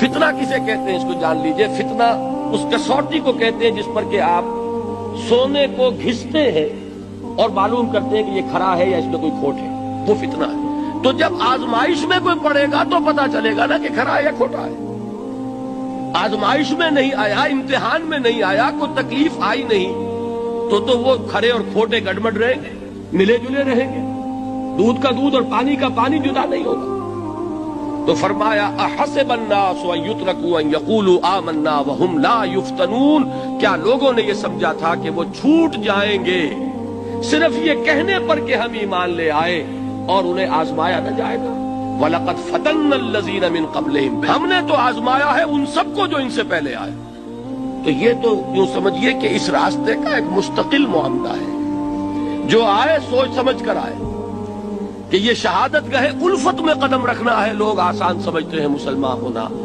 فتنہ کسے کہتے ہیں اس کو جان لیجئے. فتنہ اس کسوٹی کو کہتے ہیں جس پر کہ آپ سونے کو گھستے ہیں اور معلوم کرتے ہیں کہ یہ کھرا ہے یا اس میں کوئی کھوٹ ہے. وہ فتنہ ہے. تو جب آزمائش میں کوئی پڑے گا تو پتا چلے گا نا کہ کھرا ہے یا کھوٹا ہے. آزمائش میں نہیں آیا, امتحان میں نہیں آیا, کوئی تکلیف آئی نہیں, تو وہ کھرے اور کھوٹے گڑبڑ رہیں گے, ملے جلے رہیں گے. دودھ کا دودھ اور پانی کا پانی جدا نہیں ہوگا. تو فرمایا احسب الناس ان یترکوا ان یقولوا آمنا وهم لا یفتنون. کیا لوگوں نے یہ سمجھا تھا کہ وہ چھوٹ جائیں گے صرف یہ کہنے پر کہ ہم ایمان لے آئے اور انہیں آزمایا نہ جائے گا؟ وَلَقَدْ فَتَنَّا الَّذِينَ مِن قَبْلِهِمْ. ہم نے تو آزمایا ہے ان سب کو جو ان سے پہلے آئے. تو یہ تو یوں سمجھیے کہ اس راستے کا ایک مستقل معاملہ ہے. جو آئے سوچ سمجھ کر آئے کہ یہ شہادت گاہ الفت میں قدم رکھنا ہے. لوگ آسان سمجھتے ہیں مسلمان ہونا,